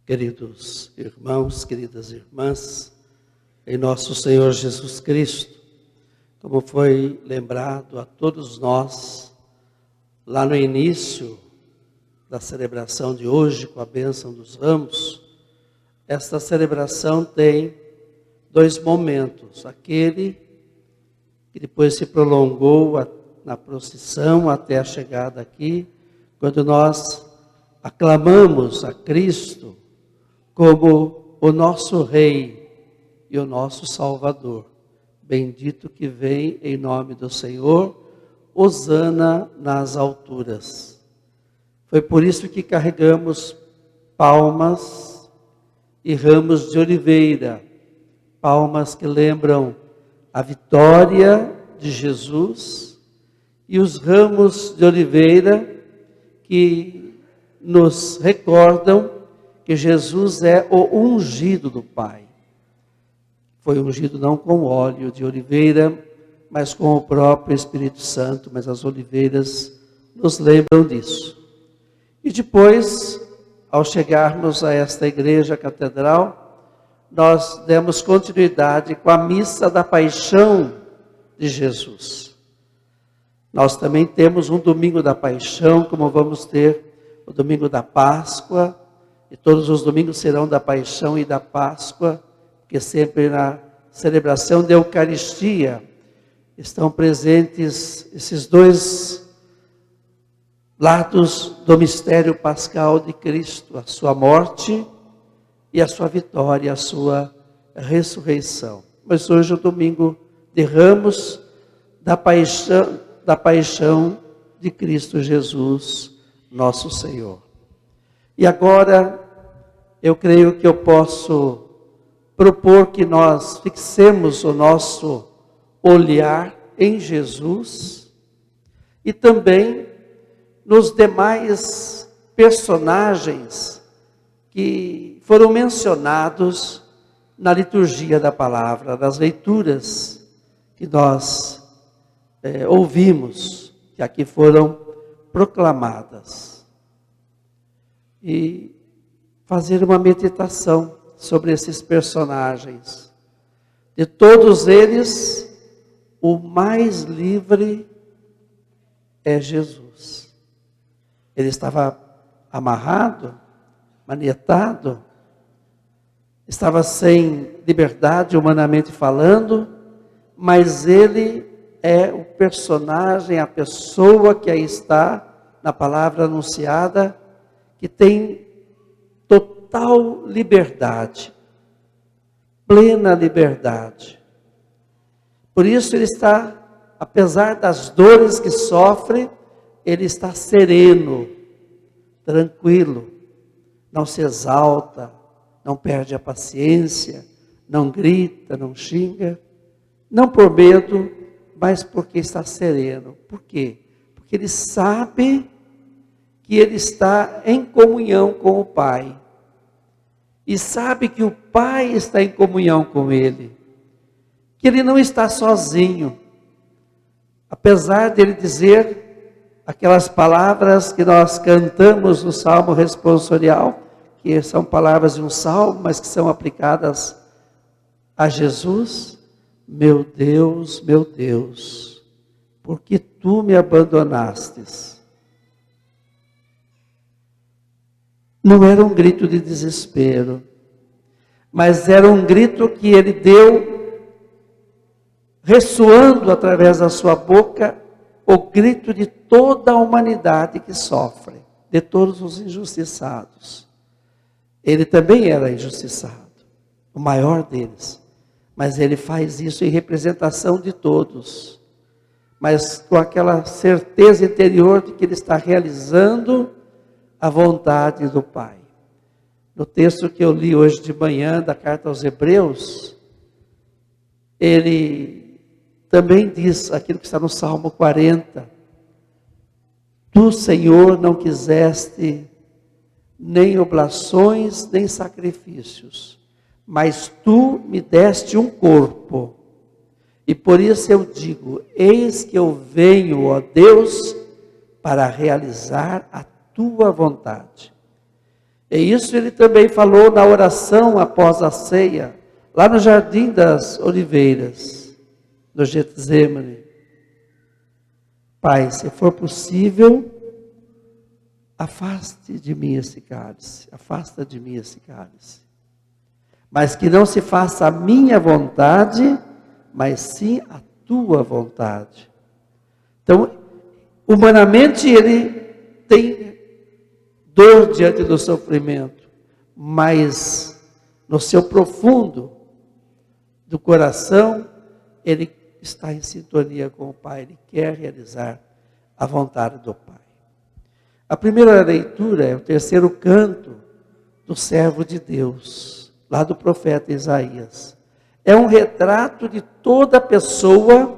Queridos irmãos, queridas irmãs, em nosso Senhor Jesus Cristo, como foi lembrado a todos nós, lá no início da celebração de hoje, com a bênção dos ramos, esta celebração tem dois momentos. Aquele que depois se prolongou na procissão até a chegada aqui, quando nós aclamamos a Cristo como o nosso Rei e o nosso Salvador. Bendito que vem em nome do Senhor, hosana nas alturas. Foi por isso que carregamos palmas e ramos de oliveira, palmas que lembram a vitória de Jesus, e os ramos de oliveira que nos recordam que Jesus é o ungido do Pai. Foi ungido não com óleo de oliveira, mas com o próprio Espírito Santo, mas as oliveiras nos lembram disso. E depois, ao chegarmos a esta igreja catedral, nós demos continuidade com a missa da paixão de Jesus. Nós também temos um domingo da paixão, como vamos ter o domingo da Páscoa, e todos os domingos serão da paixão e da Páscoa, porque sempre na celebração da Eucaristia estão presentes esses dois lados do mistério pascal de Cristo, a sua morte e a sua vitória, a sua ressurreição. Mas hoje é o domingo de Ramos da paixão de Cristo Jesus, nosso Senhor. E agora, eu creio que eu posso propor que nós fixemos o nosso olhar em Jesus e também nos demais personagens que foram mencionados na liturgia da palavra, nas leituras que nós ouvimos, que aqui foram proclamadas. E fazer uma meditação sobre esses personagens. De todos eles, o mais livre é Jesus. Ele estava amarrado, manietado, estava sem liberdade humanamente falando, mas ele é o personagem, a pessoa que aí está na palavra anunciada, que tem total liberdade, plena liberdade. Por isso ele está, apesar das dores que sofre, ele está sereno, tranquilo, não se exalta, não perde a paciência, não grita, não xinga, não por medo, mas porque está sereno. Por quê? Porque ele sabe que ele está em comunhão com o Pai. E sabe que o Pai está em comunhão com ele. Que ele não está sozinho. Apesar de ele dizer aquelas palavras que nós cantamos no Salmo responsorial, que são palavras de um salmo, mas que são aplicadas a Jesus. Meu Deus, por que tu me abandonastes? Não era um grito de desespero, mas era um grito que ele deu, ressoando através da sua boca, o grito de toda a humanidade que sofre, de todos os injustiçados. Ele também era injustiçado, o maior deles, mas ele faz isso em representação de todos, mas com aquela certeza interior de que ele está realizando a vontade do Pai. No texto que eu li hoje de manhã, da carta aos Hebreus, ele também diz aquilo que está no Salmo 40. Tu, Senhor, não quiseste nem oblações, nem sacrifícios, mas tu me deste um corpo. E por isso eu digo, eis que eu venho, ó Deus, para realizar a tua vontade. E isso ele também falou na oração após a ceia, lá no Jardim das Oliveiras, no Getsemane. Pai, se for possível, afaste de mim esse cálice, afasta de mim esse cálice. Mas que não se faça a minha vontade, mas sim a tua vontade. Então, humanamente ele tem dor diante do sofrimento, mas no seu profundo do coração, ele está em sintonia com o Pai, ele quer realizar a vontade do Pai. A primeira leitura é o terceiro canto do servo de Deus, lá do profeta Isaías. É um retrato de toda pessoa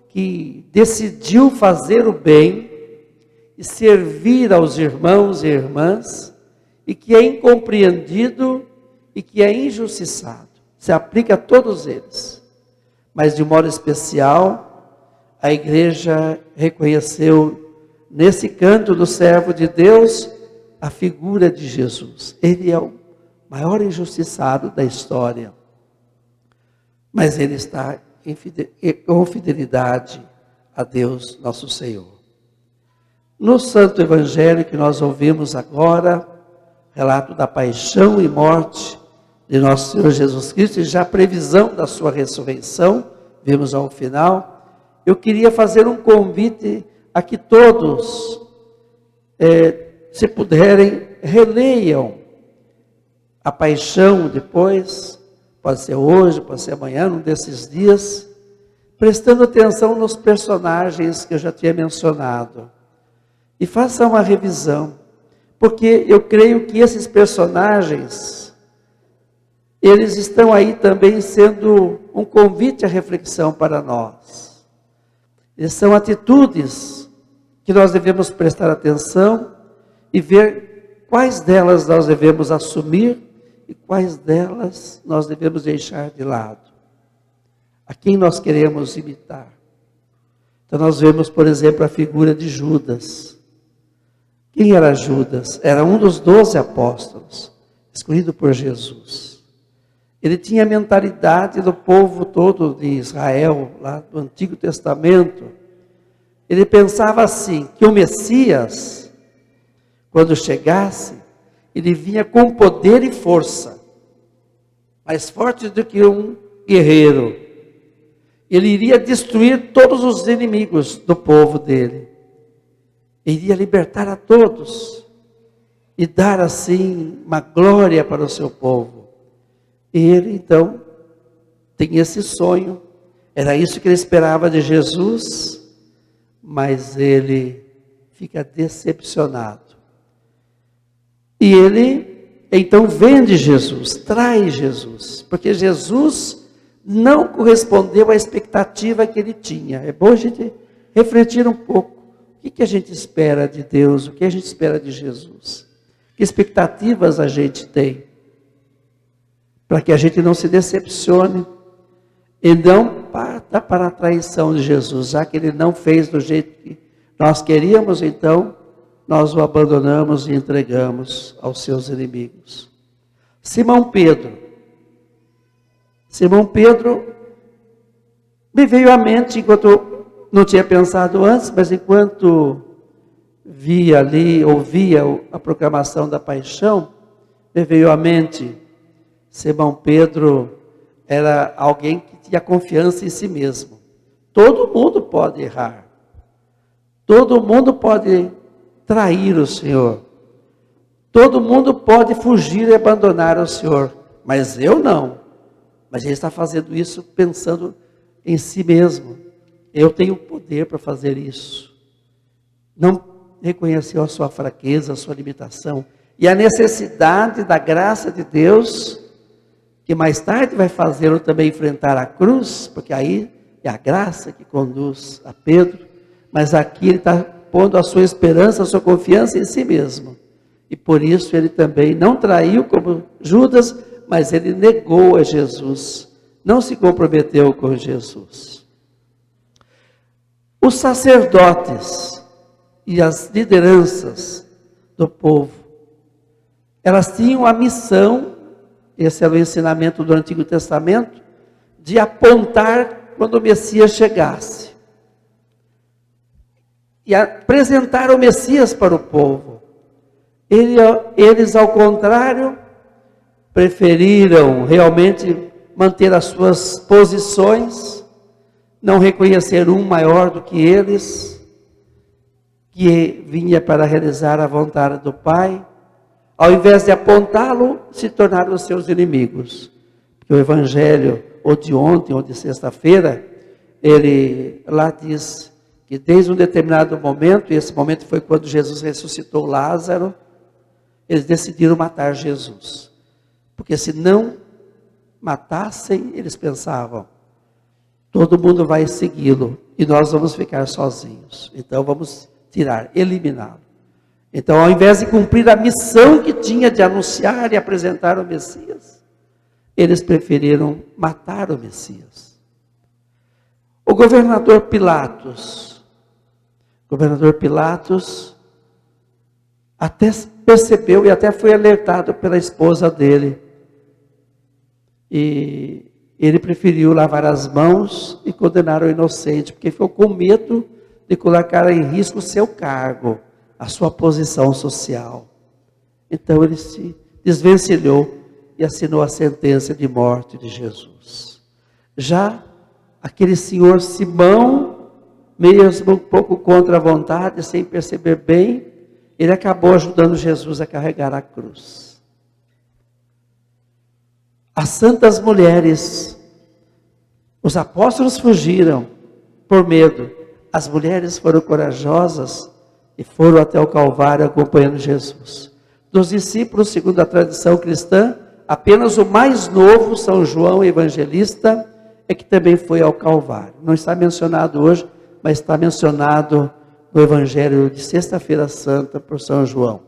que decidiu fazer o bem e servir aos irmãos e irmãs, e que é incompreendido e que é injustiçado. Se aplica a todos eles. Mas de modo especial, a igreja reconheceu nesse canto do servo de Deus a figura de Jesus. Ele é o maior injustiçado da história. Mas ele está com fidelidade a Deus, nosso Senhor. No Santo Evangelho que nós ouvimos agora, relato da paixão e morte de nosso Senhor Jesus Cristo, e já a previsão da sua ressurreição, vimos ao final, eu queria fazer um convite a que todos, se puderem, releiam a paixão depois, pode ser hoje, pode ser amanhã, num desses dias, prestando atenção nos personagens que eu já tinha mencionado. E faça uma revisão, porque eu creio que esses personagens, eles estão aí também sendo um convite à reflexão para nós. Eles são atitudes que nós devemos prestar atenção e ver quais delas nós devemos assumir e quais delas nós devemos deixar de lado. A quem nós queremos imitar. Então nós vemos, por exemplo, a figura de Judas. Quem era Judas? Era um dos 12 apóstolos, escolhido por Jesus. Ele tinha a mentalidade do povo todo de Israel, lá do Antigo Testamento. Ele pensava assim, que o Messias, quando chegasse, ele vinha com poder e força, mais forte do que um guerreiro. Ele iria destruir todos os inimigos do povo dele. Iria libertar a todos e dar assim uma glória para o seu povo. E ele então tem esse sonho, era isso que ele esperava de Jesus, mas ele fica decepcionado. E ele então vende Jesus, trai Jesus, porque Jesus não correspondeu à expectativa que ele tinha. É bom a gente refletir um pouco. O que a gente espera de Deus? O que a gente espera de Jesus? Que expectativas a gente tem? Para que a gente não se decepcione e não parta para a traição de Jesus. Já que ele não fez do jeito que nós queríamos, então nós o abandonamos e entregamos aos seus inimigos. Simão Pedro. Simão Pedro me veio à mente enquanto não tinha pensado antes, mas enquanto via ali, ouvia a proclamação da paixão, me veio à mente, Simão Pedro era alguém que tinha confiança em si mesmo. Todo mundo pode errar. Todo mundo pode trair o Senhor. Todo mundo pode fugir e abandonar o Senhor. Mas eu não. Mas ele está fazendo isso pensando em si mesmo. Eu tenho poder para fazer isso. Não reconheceu a sua fraqueza, a sua limitação. E a necessidade da graça de Deus, que mais tarde vai fazê-lo também enfrentar a cruz, porque aí é a graça que conduz a Pedro. Mas aqui ele está pondo a sua esperança, a sua confiança em si mesmo. E por isso ele também não traiu como Judas, mas ele negou a Jesus. Não se comprometeu com Jesus. Os sacerdotes e as lideranças do povo elas tinham a missão, esse era o ensinamento do Antigo Testamento, de apontar quando o Messias chegasse. E apresentar o Messias para o povo. Eles, ao contrário, preferiram realmente manter as suas posições, não reconhecer um maior do que eles, que vinha para realizar a vontade do Pai. Ao invés de apontá-lo, se tornaram os seus inimigos. Porque o Evangelho, ou de ontem, ou de sexta-feira, ele lá diz que desde um determinado momento, e esse momento foi quando Jesus ressuscitou Lázaro, eles decidiram matar Jesus. Porque se não matassem, eles pensavam, todo mundo vai segui-lo e nós vamos ficar sozinhos. Então vamos tirar, eliminá-lo. Então, ao invés de cumprir a missão que tinha de anunciar e apresentar o Messias, eles preferiram matar o Messias. O governador Pilatos até percebeu e até foi alertado pela esposa dele. E ele preferiu lavar as mãos e condenar o inocente, porque ficou com medo de colocar em risco o seu cargo, a sua posição social. Então ele se desvencilhou e assinou a sentença de morte de Jesus. Já aquele senhor Simão, mesmo um pouco contra a vontade, sem perceber bem, ele acabou ajudando Jesus a carregar a cruz. As santas mulheres, os apóstolos fugiram por medo, as mulheres foram corajosas e foram até o Calvário acompanhando Jesus. Dos discípulos, segundo a tradição cristã, apenas o mais novo, São João Evangelista, é que também foi ao Calvário. Não está mencionado hoje, mas está mencionado no Evangelho de Sexta-feira Santa por São João.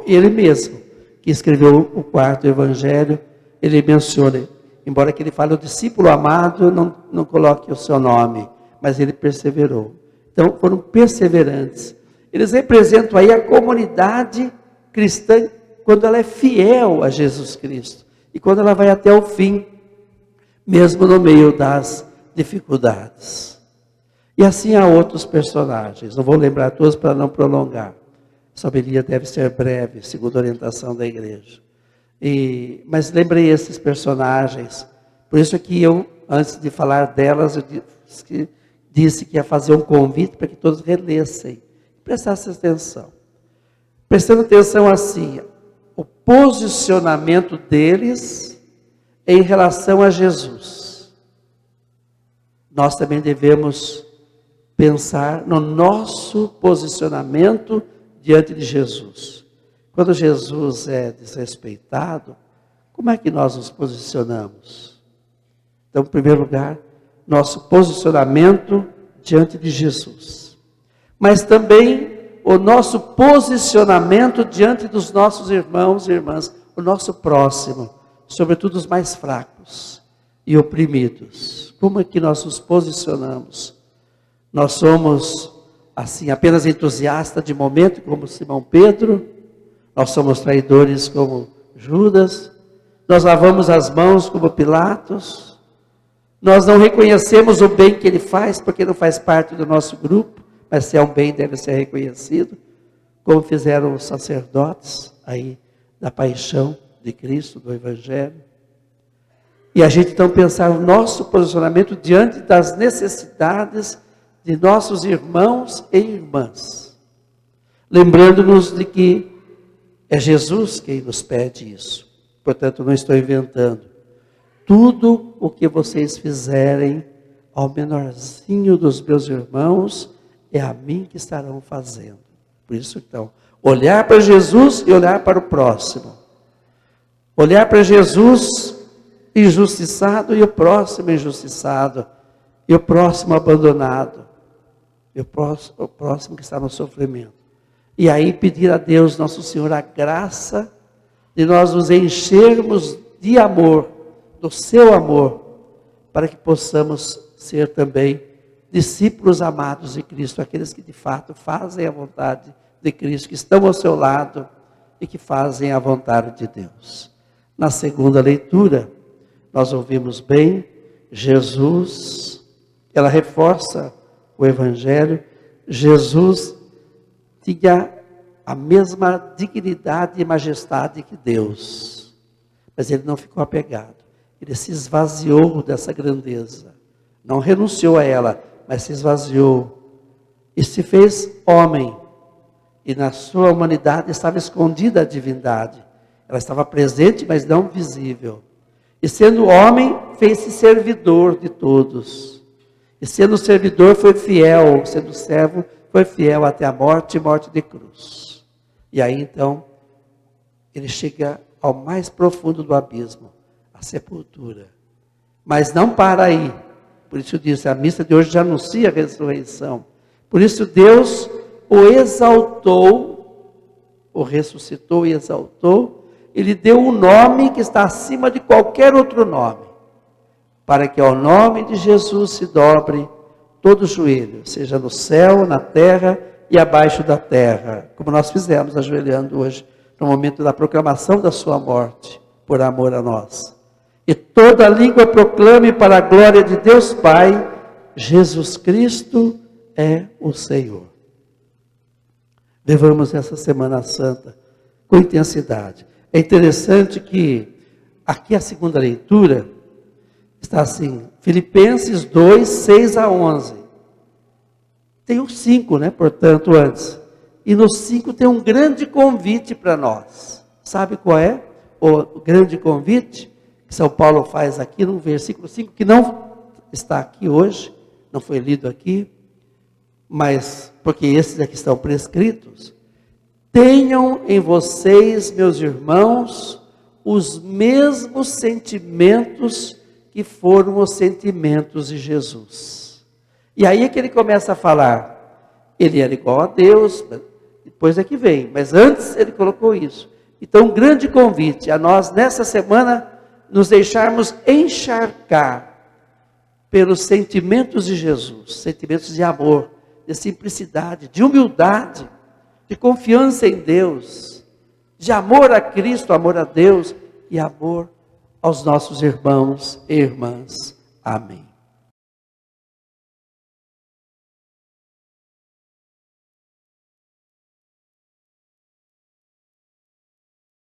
Ele mesmo, que escreveu o quarto Evangelho, ele menciona, embora que ele fale o discípulo amado, não coloque o seu nome, mas ele perseverou. Então, foram perseverantes. Eles representam aí a comunidade cristã, quando ela é fiel a Jesus Cristo. E quando ela vai até o fim, mesmo no meio das dificuldades. E assim há outros personagens. Não vou lembrar todos para não prolongar. Essa homilia deve ser breve, segundo a orientação da igreja. Mas lembrei esses personagens. Por isso que eu, antes de falar delas, eu disse que ia fazer um convite para que todos relessem, prestassem atenção. Prestando atenção assim, o posicionamento deles em relação a Jesus. Nós também devemos pensar no nosso posicionamento diante de Jesus. Quando Jesus é desrespeitado, como é que nós nos posicionamos? Então, em primeiro lugar, nosso posicionamento diante de Jesus. Mas também o nosso posicionamento diante dos nossos irmãos e irmãs, o nosso próximo, sobretudo os mais fracos e oprimidos. Como é que nós nos posicionamos? Nós somos, assim, apenas entusiastas de momento, como Simão Pedro? Nós somos traidores como Judas? Nós lavamos as mãos como Pilatos? Nós não reconhecemos o bem que ele faz, porque não faz parte do nosso grupo, mas se é um bem deve ser reconhecido, como fizeram os sacerdotes aí da paixão de Cristo, do Evangelho. E a gente então pensar o nosso posicionamento diante das necessidades de nossos irmãos e irmãs. Lembrando-nos de que é Jesus quem nos pede isso. Portanto, não estou inventando. Tudo o que vocês fizerem ao menorzinho dos meus irmãos, é a mim que estarão fazendo. Por isso, então, olhar para Jesus e olhar para o próximo. Olhar para Jesus injustiçado e o próximo injustiçado. E o próximo abandonado. E o próximo que está no sofrimento. E aí pedir a Deus, nosso Senhor, a graça de nós nos enchermos de amor, do seu amor, para que possamos ser também discípulos amados de Cristo, aqueles que de fato fazem a vontade de Cristo, que estão ao seu lado e que fazem a vontade de Deus. Na segunda leitura, nós ouvimos bem Jesus, ela reforça o Evangelho. Jesus tinha a mesma dignidade e majestade que Deus, mas ele não ficou apegado, ele se esvaziou dessa grandeza, não renunciou a ela, mas se esvaziou e se fez homem, e na sua humanidade estava escondida a divindade, ela estava presente, mas não visível, e sendo homem, fez-se servidor de todos, e sendo servidor foi fiel, sendo servo foi fiel até a morte e morte de cruz. E aí então, ele chega ao mais profundo do abismo, a sepultura. Mas não para aí. Por isso disse, a missa de hoje já anuncia a ressurreição. Por isso Deus o exaltou, o ressuscitou e exaltou. Ele deu um nome que está acima de qualquer outro nome, para que ao nome de Jesus se dobre todo o joelho, seja no céu, na terra e abaixo da terra, como nós fizemos ajoelhando hoje, no momento da proclamação da sua morte, por amor a nós. E toda língua proclame para a glória de Deus Pai, Jesus Cristo é o Senhor. Levamos essa Semana Santa com intensidade. É interessante que aqui a segunda leitura está assim, Filipenses 2, 6 a 11. Tem o 5, portanto, antes. E no 5 tem um grande convite para nós. Sabe qual é o grande convite que São Paulo faz aqui no versículo 5, que não está aqui hoje, não foi lido aqui, mas porque esses aqui estão prescritos. Tenham em vocês, meus irmãos, os mesmos sentimentos que foram os sentimentos de Jesus. E aí é que ele começa a falar, ele era igual a Deus, depois é que vem, mas antes ele colocou isso. Então, um grande convite a nós, nessa semana, nos deixarmos encharcar pelos sentimentos de Jesus, sentimentos de amor, de simplicidade, de humildade, de confiança em Deus, de amor a Cristo, amor a Deus e amor aos nossos irmãos e irmãs. Amém.